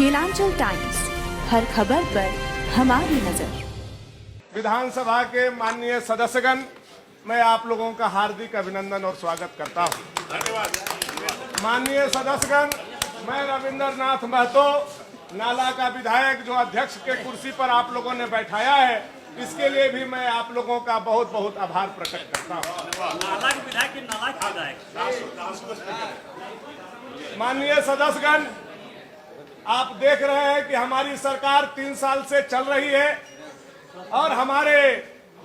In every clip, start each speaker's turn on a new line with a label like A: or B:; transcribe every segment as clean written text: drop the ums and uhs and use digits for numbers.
A: Kelanchal times, हर खबर पर हमारी नजर।
B: विधानसभा के माननीय सदस्यगण, मैं आप लोगों का हार्दिक अभिनंदन और स्वागत करता हूं। धन्यवाद। माननीय सदस्यगण, मैं रविंद्र नाथ महतो, नाला का विधायक जो अध्यक्ष के कुर्सी पर आप लोगों ने बैठाया है, इसके लिए भी मैं आप लोगों का बहुत बहुत आभार प्रकट करता हूं।
C: नाला के विधायक की नाला के विधायक।
B: माननीय सदस्यगण, आप देख रहे हैं कि हमारी सरकार 3 साल से चल रही है और हमारे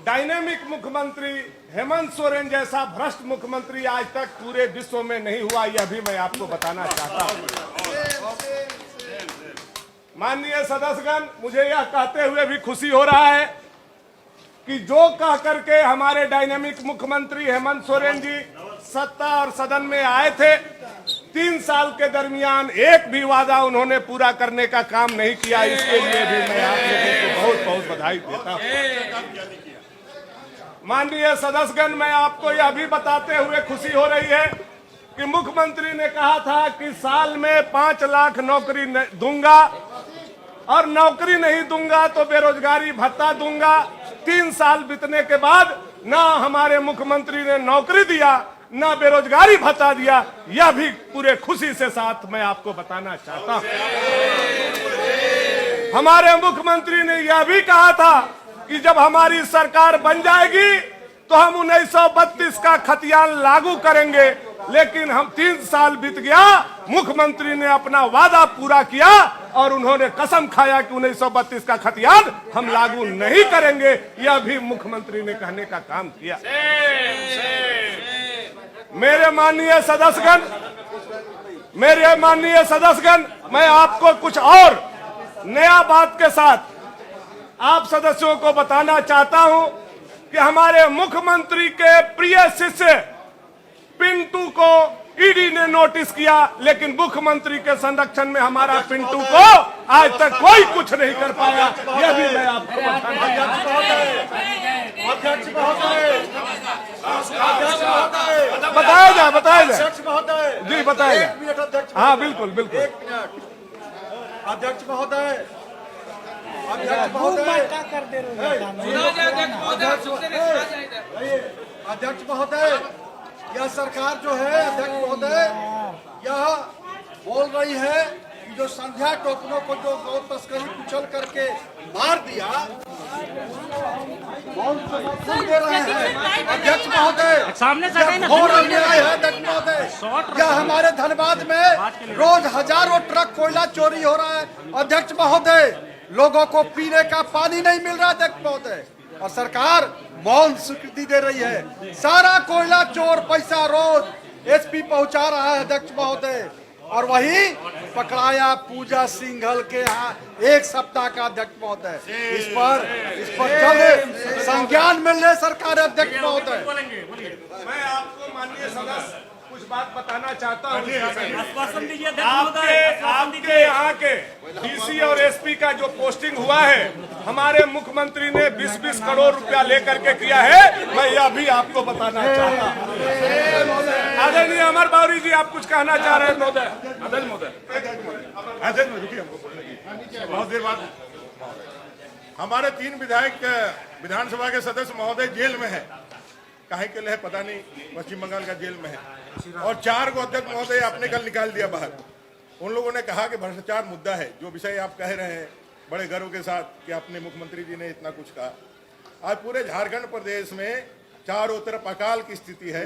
B: डायनेमिक मुख्यमंत्री हेमंत सोरेन जैसा भ्रष्ट मुख्यमंत्री आज तक पूरे विश्व में नहीं हुआ, यह भी मैं आपको बताना चाहता हूं। माननीय सदस्यगण, मुझे यह कहते हुए भी खुशी हो रहा है कि जो कह करके हमारे डायनेमिक मुख्यमंत्री हेमंत सोरेन जी सत्ता और सदन में आए थे, 3 साल के दरमियान एक भी वादा उन्होंने पूरा करने का काम नहीं किया। इसके लिए भी मैं आप लोगों को बहुत बहुत बधाई देता हूं। माननीय सदस्यगण, मैं आपको यह भी बताते हुए खुशी हो रही है कि मुख्यमंत्री ने कहा था कि साल में 5 लाख नौकरी दूंगा और नौकरी नहीं दूंगा तो बेरोजगारी भत्ता दूंगा। 3 साल बीतने के बाद ना हमारे मुख्यमंत्री ने नौकरी दिया, ना बेरोजगारी भत्ता दिया। यह भी पूरे खुशी से साथ मैं आपको बताना चाहता हूं। हमारे मुख्यमंत्री ने यह भी कहा था कि जब हमारी सरकार बन जाएगी तो हम 1932 का खतियान लागू करेंगे, लेकिन हम 3 साल बीत गया, मुख्यमंत्री ने अपना वादा पूरा किया और उन्होंने कसम खाया कि 1932 का खतियान हम लागू नहीं करेंगे। यह भी मुख्यमंत्री ने कहने का काम किया। मेरे माननीय सदस्यगण, मैं आपको कुछ और नया बात के साथ आप सदस्यों को बताना चाहता हूं कि हमारे मुख्यमंत्री के प्रिय शिष्य पिंटू को ईडी ने नोटिस किया, लेकिन मुख्यमंत्री के संरक्षण में हमारा पिंटू को आज तक कोई कुछ नहीं कर पाया। यह भी मैं आपको बताया जाए जी, बताया जाए। हाँ, बिल्कुल बिल्कुल।
D: अध्यक्ष महोदय, यह सरकार जो है, अध्यक्ष महोदय, यह बोल रही है कि जो संध्या टोकनों को जो गौ तस्करी कुचल करके मार दिया, दे रहे हैं अध्यक्ष महोदय।
C: सामने से
D: घोर अन्याय है अध्यक्ष महोदय। यह हमारे धनबाद में रोज हजारों ट्रक कोयला चोरी हो रहा है अध्यक्ष महोदय। लोगों को पीने का पानी नहीं मिल रहा अध्यक्ष महोदय, और सरकार मौन स्वीकृति दे रही है। सारा कोयला चोर पैसा रोज एसपी पहुंचा रहा है अध्यक्ष महोदय, और वही पकड़ाया पूजा सिंघल के यहाँ 1 सप्ताह का अध्यक्ष महोदय। इस पर जल्द संज्ञान मिलने सरकार अध्यक्ष महोदय।
B: मैं आपको माननीय सदस्य कुछ बात बताना चाहता हूँ।
C: आश्वासन दीजिए
B: आपके यहाँ के डीसी और एसपी का जो पोस्टिंग हुआ है, हमारे मुख्यमंत्री ने 20-20 करोड़ रुपया लेकर के किया है। मैं यह भी आपको बताना चाहता हूँ। आदरणीय अमर बावरी जी, आप कुछ कहना चाह रहे हैं महोदय? अध्यक्ष रुकिए, हमको बोलने की बहुत देर बाद।
E: हमारे 3 विधायक विधानसभा के सदस्य महोदय जेल में है, काहे के लिए पता नहीं, पश्चिम बंगाल का जेल में है, और 4 को अध्यक्ष महोदय आपने कल निकाल दिया बाहर। उन लोगों ने कहा कि भ्रष्टाचार मुद्दा है, जो विषय आप कह रहे हैं बड़े गर्व के साथ कि अपने मुख्यमंत्री जी ने इतना कुछ कहा। आज पूरे झारखंड प्रदेश में चारों तरफ अकाल की स्थिति है,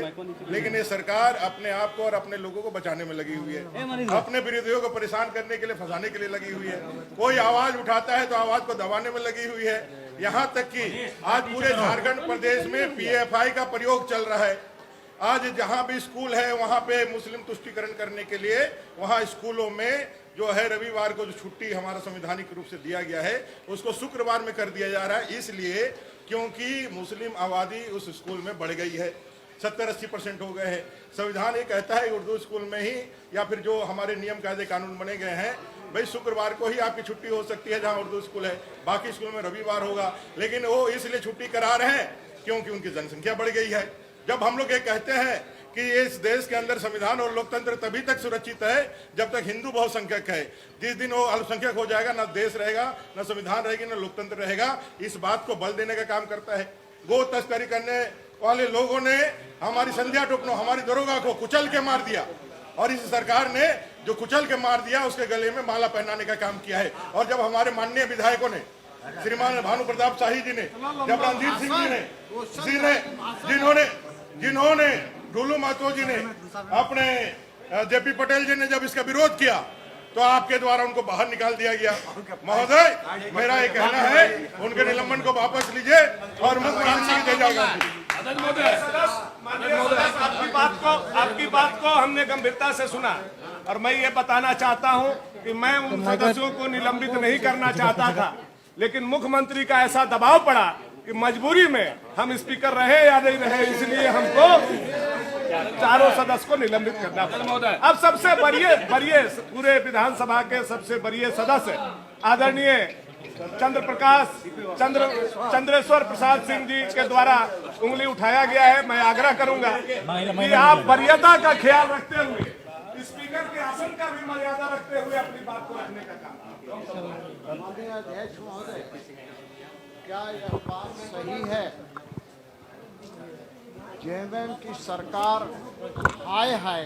E: लेकिन ये सरकार अपने आप को और अपने लोगों को बचाने में लगी हुई है, अपने विरोधियों को परेशान करने के लिए, फंसाने के लिए लगी हुई है। कोई आवाज उठाता है तो आवाज को दबाने में लगी हुई है। यहाँ तक कि आज पूरे झारखंड प्रदेश में पीएफआई का प्रयोग चल रहा है। आज जहाँ भी स्कूल है वहाँ पे मुस्लिम तुष्टीकरण करने के लिए वहाँ स्कूलों में जो है रविवार को जो छुट्टी हमारा संवैधानिक रूप से दिया गया है, उसको शुक्रवार में कर दिया जा रहा है। इसलिए क्योंकि मुस्लिम आबादी उस स्कूल में बढ़ गई है, 70-80% हो गए हैं। संविधान ये कहता है उर्दू स्कूल में ही, या फिर जो हमारे नियम कायदे कानून बने गए हैं, भाई शुक्रवार को ही आपकी छुट्टी हो सकती है जहाँ उर्दू स्कूल है, बाकी स्कूल में रविवार होगा। लेकिन वो इसलिए छुट्टी करा रहे हैं क्योंकि उनकी जनसंख्या बढ़ गई है। जब हम लोग ये कहते हैं कि इस देश के अंदर संविधान और लोकतंत्र तभी तक सुरक्षित है जब तक हिंदू बहुसंख्यक है। जिस दिन वो अल्पसंख्यक हो जाएगा, ना देश रहेगा, ना संविधान रहेगी, ना लोकतंत्र रहेगा। इस बात को बल देने का काम करता है। गो तस्करी करने वाले लोगों ने हमारी संध्या टोपनो, हमारी दरोगा को कुचल के मार दिया, और इस सरकार ने जो कुचल के मार दिया उसके गले में माला पहनाने का काम किया है। और जब हमारे माननीय विधायकों ने, श्रीमान भानु प्रताप शाही जी ने, जब रणधीर सिंह जी ने, जिन्होंने डुलू महतो जी ने, अपने जेपी पटेल जी ने जब इसका विरोध किया तो आपके द्वारा उनको बाहर निकाल दिया गया। महोदय, मेरा ये कहना है उनके निलंबन को वापस लीजिए और मुख्यमंत्री दे जाएगा।
B: आपकी बात को हमने गंभीरता से सुना, और मैं ये बताना चाहता हूं कि मैं उन सदस्यों को निलंबित नहीं करना चाहता था, लेकिन मुख्यमंत्री का ऐसा दबाव पड़ा कि मजबूरी में हम स्पीकर रहे या नहीं रहे, इसलिए हमको चारों सदस्य को निलंबित करना पड़ा। अब सबसे बड़े पूरे विधानसभा के सबसे बड़े सदस्य आदरणीय चंद्रेश्वर प्रसाद सिंह जी के द्वारा उंगली उठाया गया है। मैं आग्रह करूंगा कि आप वरीयता का ख्याल रखते हुए, स्पीकर के आसन का भी मर्यादा रखते हुए अपनी बात को रखने का काम।
D: माननीय अध्यक्ष महोदय, क्या यह बात सही है जेएमएम की सरकार हाय हाय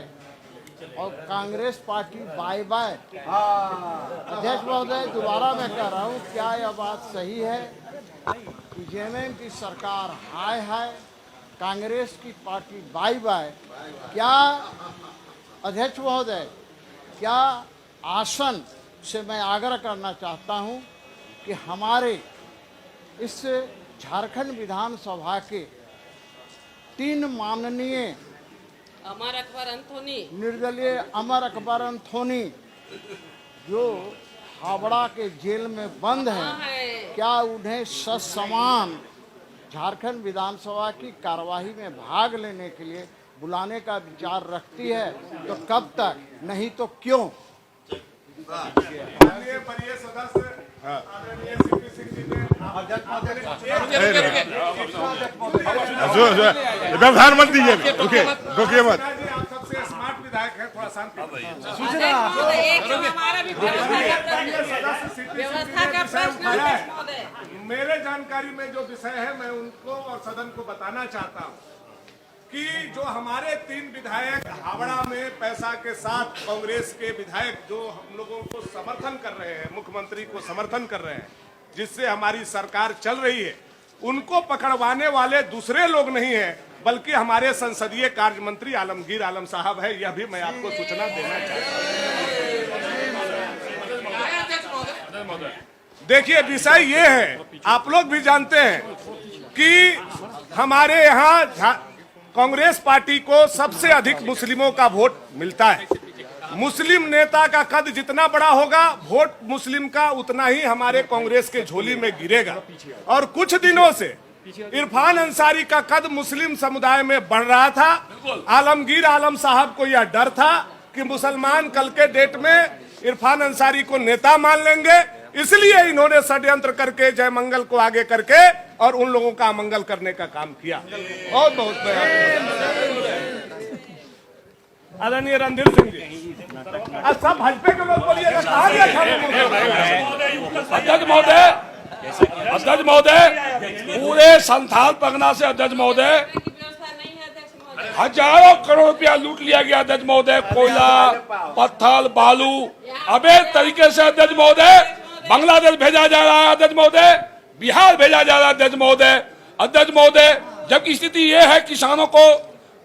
D: और कांग्रेस पार्टी बाय बाय? अध्यक्ष महोदय, दोबारा मैं कह रहा हूँ, क्या यह बात सही है कि जेएमएम की सरकार हाय हाय, कांग्रेस की पार्टी बाय बाय? क्या अध्यक्ष महोदय, क्या आसन से मैं आग्रह करना चाहता हूँ कि हमारे इस झारखंड विधानसभा के 3 माननीय
F: अमर अकबर अंथोनी,
D: निर्दलीय अमर अकबर अंथोनी जो हावड़ा के जेल में बंद हैं, क्या उन्हें ससमान झारखंड विधानसभा की कार्यवाही में भाग लेने के लिए बुलाने का विचार रखती है? तो कब तक, नहीं तो क्यों?
B: बड़े सदस्य आदरणीय सीपी सिंह जी ने
E: व्यवधान मत दीजिए, रुकिए मत।
B: आप सबसे स्मार्ट विधायक है, थोड़ा शांति।
F: व्यवस्था का प्रश्न
B: मेरे जानकारी में जो विषय है मैं उनको और सदन को बताना चाहता हूँ कि जो हमारे 3 विधायक हावड़ा में पैसा के साथ कांग्रेस के विधायक जो हम लोगों को समर्थन कर रहे हैं, मुख्यमंत्री को समर्थन कर रहे हैं, जिससे हमारी सरकार चल रही है, उनको पकड़वाने वाले दूसरे लोग नहीं हैं, बल्कि हमारे संसदीय कार्य मंत्री आलमगीर आलम साहब है। यह भी मैं आपको सूचना देना चाहता हूँ। देखिए, विषय ये है, आप लोग भी जानते हैं कि हमारे यहाँ कांग्रेस पार्टी को सबसे अधिक मुस्लिमों का वोट मिलता है। मुस्लिम नेता का कद जितना बड़ा होगा, वोट मुस्लिम का उतना ही हमारे कांग्रेस के झोली में गिरेगा। और कुछ दिनों से इरफान अंसारी का कद मुस्लिम समुदाय में बढ़ रहा था। आलमगीर आलम साहब को यह डर था कि मुसलमान कल के डेट में इरफान अंसारी को नेता मान लेंगे, इसलिए इन्होंने षड्यंत्र करके जयमंगल को आगे करके और उन लोगों का अमंगल करने का काम किया। बहुत बहुत आदरणीय रणधीर सिंह जी, सब भाजपा के लोग बोलिएगा।
G: अध्यक्ष महोदय, पूरे संथाल परगना से अध्यक्ष महोदय हजारों करोड़ रुपया लूट लिया गया। अध्यक्ष महोदय, कोयला, पत्थर, बालू अवैध तरीके से अध्यक्ष महोदय बांग्लादेश भेजा जा रहा है। अध्यक्ष महोदय, बिहार भेजा जा रहा है। अध्यक्ष महोदय, अध्यक्ष महोदय, जबकि स्थिति ये है किसानों को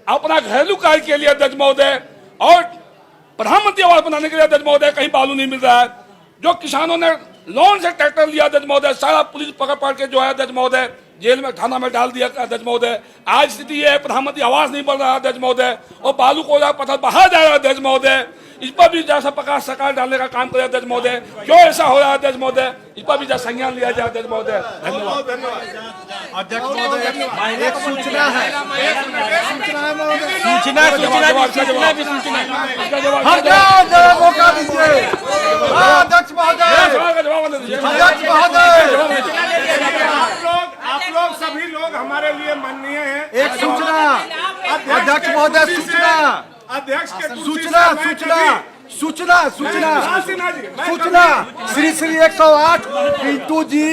G: अपना घरेलू कार्य के लिए अध्यक्ष महोदय और प्रधानमंत्री आवास बनाने के लिए अध्यक्ष महोदय कहीं बालू नहीं मिल रहा है। जो किसानों ने लोन से ट्रैक्टर लिया अध्यक्ष महोदय, सारा पुलिस पकड़ के जो है अध्यक्ष महोदय जेल में, थाना में डाल दिया अध्यक्ष महोदय। आज स्थिति ये है, प्रधानमंत्री आवास नहीं बन रहा अध्यक्ष महोदय, और बालू कोयला पत्थर बाहर जा रहा है अध्यक्ष महोदय। इस पर भी जैसा प्रकाश सरकार डालने का काम करे अध्यक्ष महोदय। क्यों ऐसा हो रहा है अध्यक्ष महोदय, इस पर भी जैसा संज्ञान लिया जाए अध्यक्ष महोदय। धन्यवाद।
D: अध्यक्ष महोदय, एक सूचना है, मौका दीजिए अध्यक्ष महोदय। अध्यक्ष महोदय,
B: आप लोग सभी लोग हमारे लिए माननीय हैं।
D: एक सूचना अध्यक्ष महोदय सूचना
B: अध्यक्ष के कुर्सी
D: सूचना
B: से मैं
D: सूचना
B: कभी-
D: सूचना सूचना
B: सिन्हा जी, मैं
D: सूचना श्री 108 पिंटू जी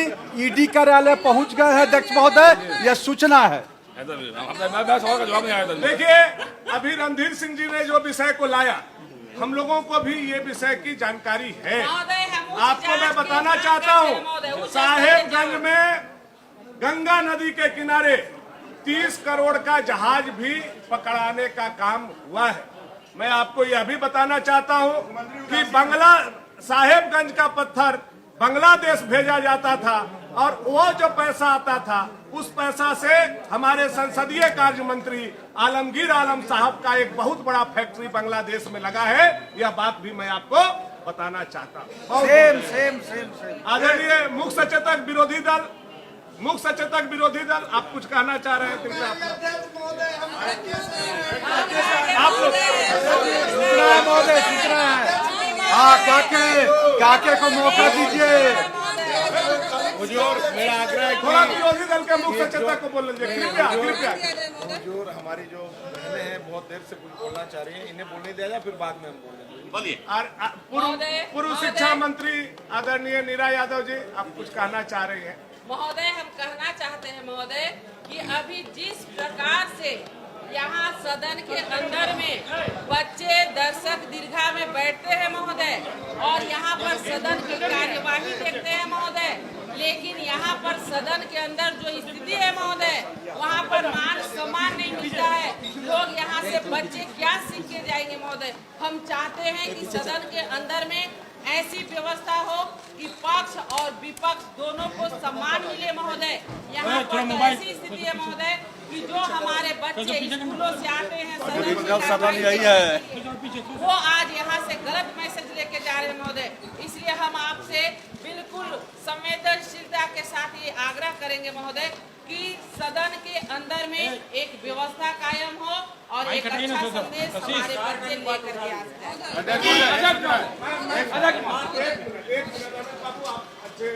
D: ईडी कार्यालय पहुंच गए हैं अध्यक्ष महोदय, यह सूचना है।
G: मैं सवाल का जवाब नहीं आया था।
B: देखिए, अभी रणधीर सिंह जी ने जो विषय को लाया, हम लोगों को भी ये विषय की जानकारी है। आपको मैं बताना चाहता हूँ, साहेबगंज में गंगा नदी के किनारे 30 करोड़ का जहाज भी पकड़ाने का काम हुआ है। मैं आपको यह भी बताना चाहता हूँ कि साहेबगंज का पत्थर बांग्लादेश भेजा जाता था और वो जो पैसा आता था उस पैसा से हमारे संसदीय कार्य मंत्री आलमगीर आलम साहब का एक बहुत बड़ा फैक्ट्री बांग्लादेश में लगा है। यह बात भी मैं आपको बताना चाहता हूँ।
D: सेम
B: आदरणीय मुख्य सचेतक विरोधी दल आप कुछ कहना चाह रहे हैं? कृपया आप लोग
D: सूचना है महोदय, सूचना है। हाँ, काके को मौका दीजिए।
E: मुझे और मेरा आग्रह है
B: थोड़ा विरोधी दल के मुख्य सचेतक को बोल लीजिए, कृपया।
E: जो हमारी जो बहनें हैं बहुत देर से कुछ बोलना चाह रही हैं, इन्हें बोलने दिया जाए, फिर बाद में हम बोलेंगे।
B: और पूर्व शिक्षा मंत्री आदरणीय नीरा यादव जी, आप कुछ कहना चाह रही हैं?
F: महोदय, हम कहना चाहते हैं महोदय कि अभी जिस प्रकार से यहाँ सदन के अंदर में बच्चे दर्शक दीर्घा में बैठते हैं महोदय और यहाँ पर सदन की कार्यवाही देखते हैं महोदय, लेकिन यहाँ पर सदन के अंदर जो स्थिति है महोदय, वहाँ पर मान सम्मान नहीं मिलता है। लोग यहाँ से बच्चे क्या सीख के जाएंगे महोदय? हम चाहते हैं कि सदन के अंदर में ऐसी व्यवस्था हो कि पक्ष और विपक्ष दोनों को सम्मान मिले महोदय। यहाँ पर ऐसी स्थिति है महोदय कि जो हमारे बच्चे स्कूलों से आते हैं सदन यही है, वो आज यहाँ से गलत मैसेज लेके जा रहे हैं महोदय। इसलिए हम आपसे बिल्कुल संवेदनशीलता के साथ ये आग्रह करेंगे महोदय कि सदन के अंदर में एक व्यवस्था कायम हो और एक अच्छा संदेश हमारे बच्चे लेकर के आ
B: अच्छे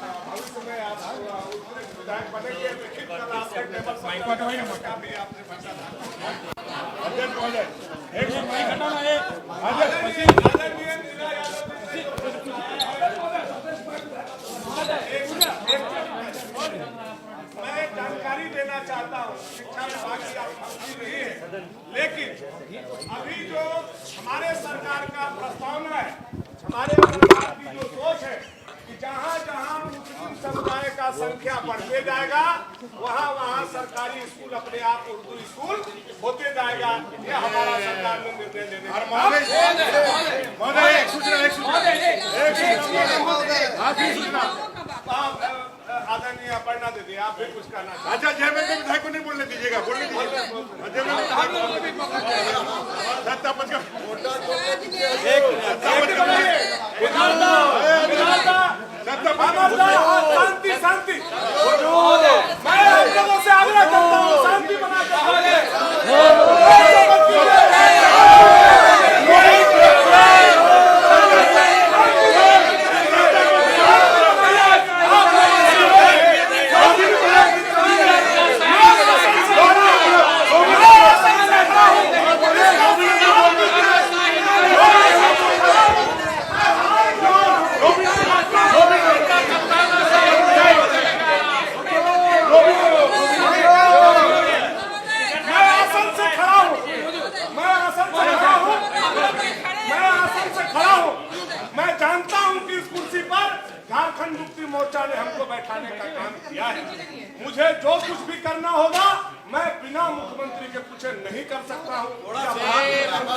B: भविष्य में आप विधायक बनेंगे, लिखित कर आपके टेबल पर काफी आपने मैं जानकारी देना चाहता हूँ, शिक्षा विभाग की आप मंत्री नहीं है, लेकिन अभी जो हमारे सरकार का प्रस्तावना है, हमारे सरकार की जो सोच है कि जहाँ जहाँ मुस्लिम समुदाय का संख्या बढ़ते जाएगा वहाँ सरकारी स्कूल अपने आप उर्दू स्कूल होते जाएगा। यह हमारा सरकार ने निर्णय लेने आदरणीय अपर्णा दीदी, आप भी कुछ कहना चाहते हैं?
E: अच्छा, जयमंत के विधायक को नहीं बोलने दीजिएगा, बोलने
B: शांति शांति, मैं आप लोगों से आग्रह करता हूँ शांति बना झारखंड मुक्ति मोर्चा ने हमको बैठाने का काम किया है। मुझे जो कुछ भी करना होगा मैं बिना मुख्यमंत्री के पूछे नहीं कर सकता हूँ।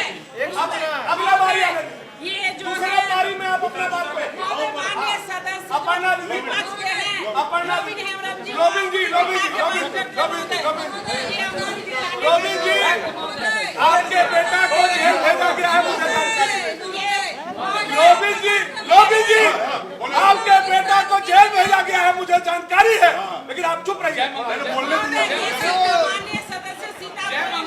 B: अगला बारी
F: ये जो
B: दूसरा बारी में आप अपने बात पे
F: माननीय सदस्य
B: अपर्णा दीदी,
F: विपक्ष के हैं,
B: अपर्णा
F: लोबिन हेमरम जी,
B: लोबिन जी, आपके बेटा को जेल भेजा गया है, मुझे लोबिन जी, आपके बेटा को जेल भेजा गया है, मुझे जानकारी है, लेकिन आप चुप रहिए।
F: माननीय सदस्य सीताराम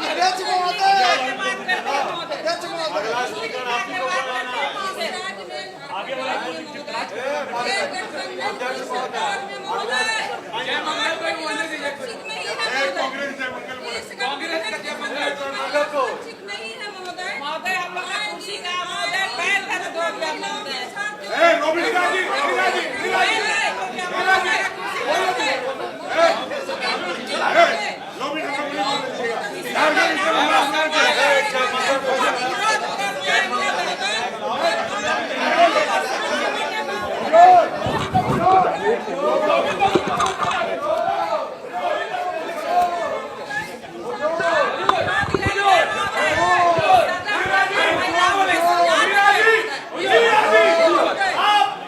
F: महोदय हम लोग का खुशी का महोदय पैर दर्द हो गया महोदय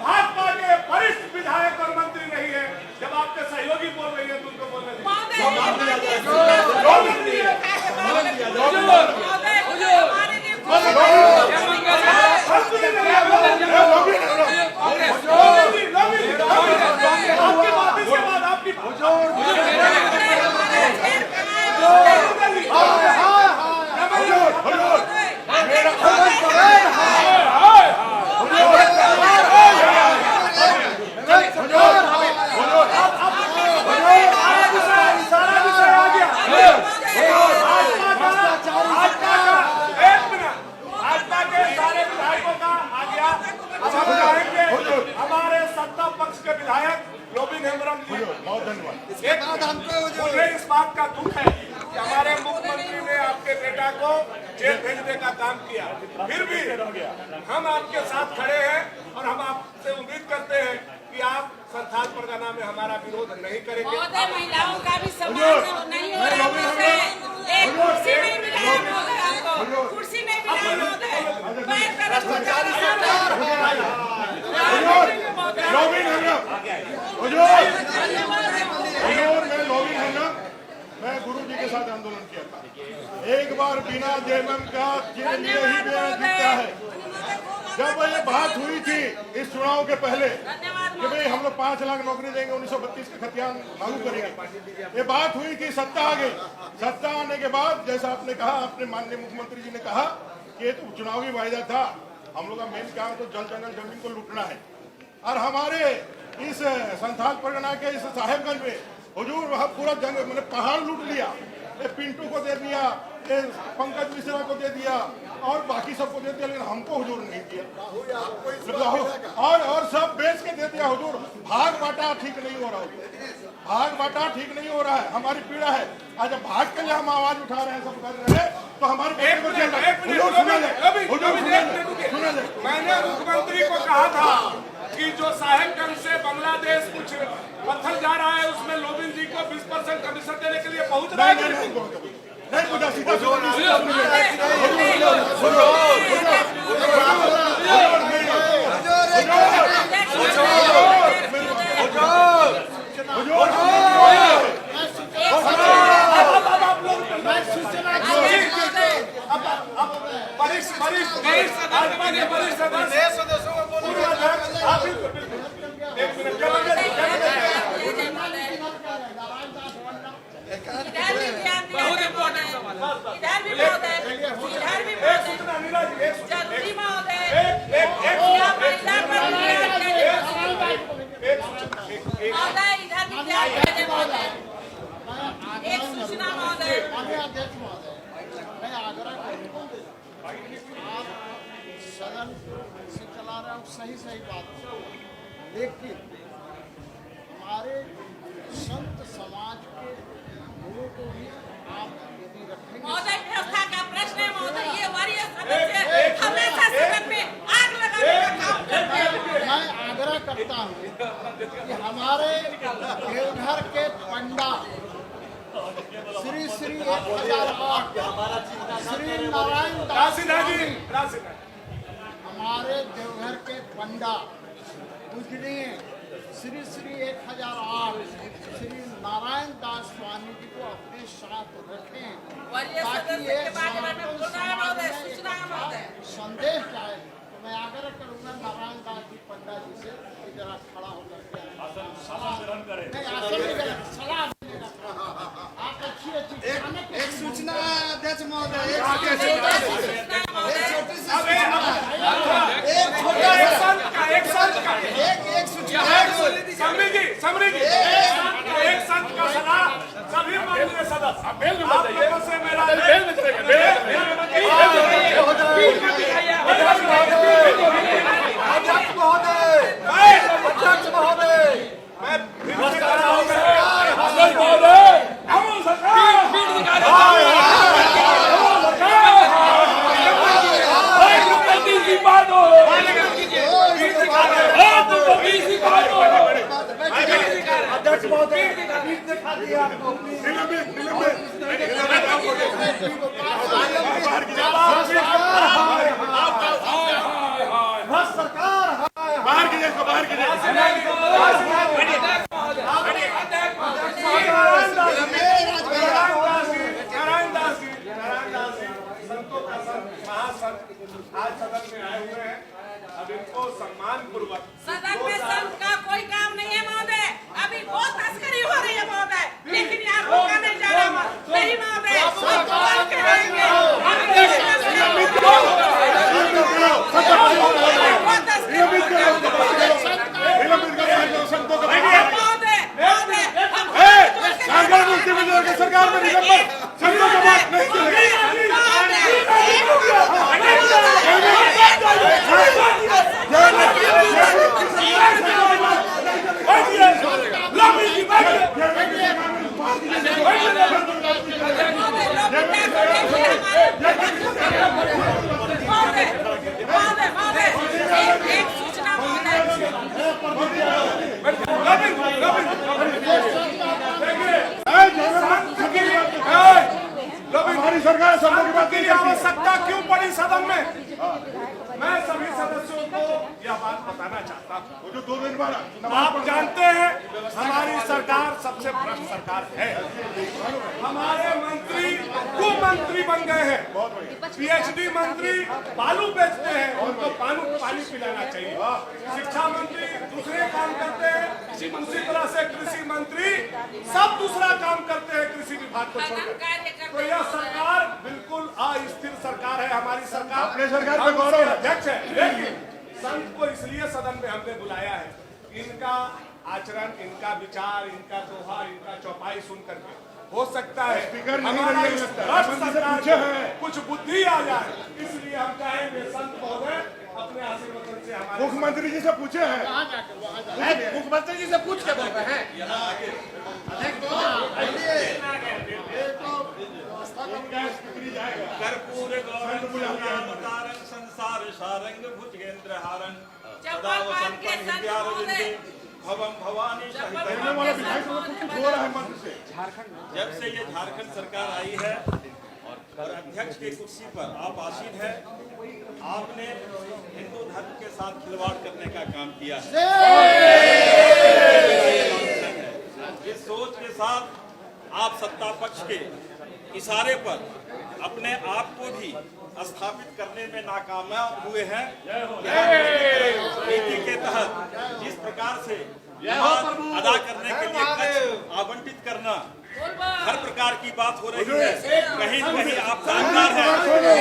B: भाजपा के वरिष्ठ विधायक और मंत्री नहीं है, जब आपके सहयोगी बोल रही है तो उनको बोलने हमारे सत्ता पक्ष के विधायक लोबिन हेम्ब्रम जी,
E: बहुत धन्यवाद।
B: मुझे इस बात का दुख है कि हमारे मुख्यमंत्री ने आपके बेटा को जेल भेजने का काम किया, फिर भी हम आपके साथ खड़े हैं और हम आपसे उम्मीद करते हैं कि आप संथाल परगना में हमारा विरोध नहीं करेंगे।
F: महोदय महिलाओं का भी सम्मान नहीं हो रहा है, एक कुर्सी नहीं मिला है महोदय, आपको कुर्सी नहीं मिला है महोदय, पैर दर्द हो गया
E: लोबिन हेम्ब्रम, मैं गुरु जी के साथ आंदोलन किया था। एक बार बिना जेएमएम का जेल में ही जीता है। जब ये बात हुई थी इस चुनाव के पहले कि भाई हम लोग 5 लाख नौकरी देंगे, 1932 का खतियान लागू करेंगे, ये बात हुई थी, सत्ता आ गई। सत्ता आने के बाद जैसा आपने कहा, अपने माननीय मुख्यमंत्री जी ने कहा कि ये तो चुनावी वायदा था, हम लोग का मेन काम तो जल जंगल जमीन को लूटना है। और हमारे इस संथाल परगना के इस साहेबगंज में हुजूर वहाँ पूरा जंगल मैंने पहाड़ लूट लिया, ये पिंटू को दे दिया, ये पंकज मिश्रा को दे दिया और बाकी सबको दे दिया, लेकिन हमको हुजूर नहीं दिया। और सब बेच के दे दिया हुजूर। भाग बांटा ठीक नहीं हो रहा, भाग बांटा ठीक नहीं हो रहा है, हमारी पीड़ा है। आज भाग के लिए हम आवाज उठा रहे हैं, सब कर रहे हैं, तो हमारे
B: मैंने मुख्यमंत्री को कहा था कि जो साहेबगंज से बांग्लादेश कुछ पत्थर जा रहा है उसमें लोबिन जी को 20% कमीशन देने के लिए पहुंच रहा है।
E: नहीं पूछा, सीधा
F: एक सूचना महोदय,
D: अध्यक्ष महोदय, मैं आग्रह करूंगा, आप सदन से चला रहे हो, सही बात, लेकिन हमारे संत समाज के लोगों को भी आप यदि रखेंगे।
F: महोदय व्यवस्था का प्रश्न है महोदय, ये वरीय सदस्य हमेशा सदन में आग लगाने का काम करते हैं।
D: मैं आग्रह करता हूँ कि हमारे देवघर के पंडा श्री 1008 श्री नारायण दास, हमारे देवघर के पंडा पूजनीय श्री 1008 श्री नारायण दास स्वामी जी को अपने साथ रखें, ताकि ये संदेश जाए। तो मैं आग्रह करूंगा नारायण दास जी पंडा जी से जरा खड़ा होकर के सलाह आप अच्छी एक सूचना अध्यक्ष महोदय, एक छोटी सी
B: समरी जी, एक संत का सलाह सभी माननीय सदस्य, आप लोगों से मेरा
D: अध्यक्ष महोदय, अध्यक्ष महोदय,
B: मैं फिर से कह रहा हूं,
G: अध्यक्ष महोदय, अमन सरकार
D: अध्यक्ष महोदय, पीठ दिखा दिया आपको। सरकार
E: बाहर कीजिए इसको, बाहर कीजिए।
B: संतों का संत, महासंत आज सदन में आए हुए हैं। अब इनको सम्मान पूर्वक
F: सदन में संत का कोई काम नहीं है महोदय। अभी बहुत तस्करी हो रही है महोदय, लेकिन यहाँ रोका नहीं जा रहा। नहीं महोदय, सब बोल के रहेंगे।
E: सरकार में निलंबन, संतों की बात नहीं चलेगी।
F: एक सूचना
E: हमारी सरकार संतों की बात
B: की आवश्यकता क्यों पड़ी सदन में? मैं सभी सदस्यों को यह बात बताना चाहता हूँ।
E: वो जो 2 दिन बाद
B: आप जानते हैं हमारी सरकार सबसे भ्रष्ट सरकार है। हमारे मंत्री कुमंत्री बन गए हैं। पीएचडी मंत्री बालू बेचते हैं, उनको पानी पिलाना चाहिए। शिक्षा मंत्री दूसरे काम करते हैं, उसी तरह से कृषि मंत्री सब दूसरा काम करते हैं कृषि विभाग को छोड़कर। तो यह सरकार बिल्कुल अस्थिर सरकार है। हमारी सरकार
E: अपने सरकार पे गौरव है।
B: अध्यक्ष है, लेकिन संत को इसलिए सदन में हमने बुलाया है, इनका आचरण, इनका विचार, इनका दोहा, इनका चौपाई सुन करके हो सकता है
E: स्पीकर नहीं
B: हमारा
E: करिए
B: इस
E: लगता है।
B: भ्रष्ट
E: मंत्री से
B: सरकार
E: पूछे
B: को
E: हैं।
B: कुछ बुद्धि आ जाए, इसलिए हम चाहेंगे संत महोदय अपने आशीर्वाद से हमारे
E: मुख्यमंत्री जी से पूछे हैं।
D: मुख्यमंत्री जी से पूछ के बोल रहे हैं।
C: कर्पूर गौरंग संसार सारंग भुजगेंद्र हारं सदा वसंतं हृदयारविंदे भवं भवानी
E: कहने वाला विधायक को कुछ हो रहा है मंत्र से।
C: जब से ये झारखंड सरकार आई है और अध्यक्ष की कुर्सी पर आप आसीन है, आपने हिंदू धर्म के साथ खिलवाड़ करने का काम किया है। इस सोच के साथ आप सत्ता पक्ष के इशारे पर अपने आप को भी स्थापित करने में नाकामयाब हुए हैं। नीति के तहत जिस प्रकार से अदा करने के लिए खर्च आवंटित करना हर प्रकार की बात हो रही है, कहीं न कहीं आप जानकार हैं।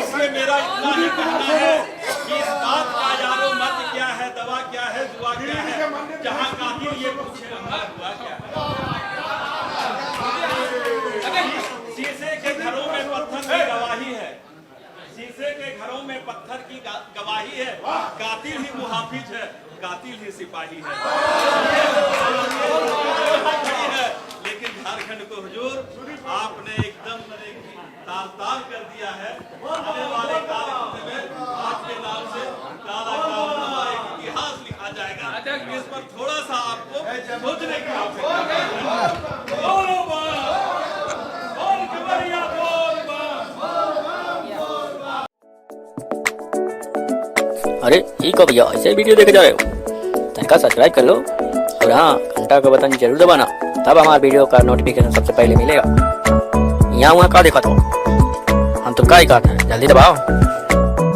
C: इसलिए मेरा इतना ही कहना है कि इस बात का यारो मत क्या है, दवा क्या है, दुआ क्या है, जहाँ कातिल ये पूछे हुआ क्या है। शीशे के घरों में पत्थर की गवाही है, शीशे के घरों में पत्थर की गवाही है। कातिल ही मुहाफिज है, कातिल ही सिपाही है। लेकिन झारखंड को हुजूर आपने एकदम ताल कर दिया है। आने वाले कार्यक्रम में आपके नाम से काला काला एक इतिहास लिखा जाएगा। इस पर थोड़ा सा आपको सोचने की आवश्यकता है।
H: अरे ये कब भैया ऐसे वीडियो देखे जा रहे हो? तनिका सब्सक्राइब कर लो और हाँ घंटा का बटन जरूर दबाना, तब हमारे वीडियो का नोटिफिकेशन सबसे पहले मिलेगा। यहाँ वहाँ का देखा तो हम तो क्या ही कहते हैं, जल्दी दबाओ।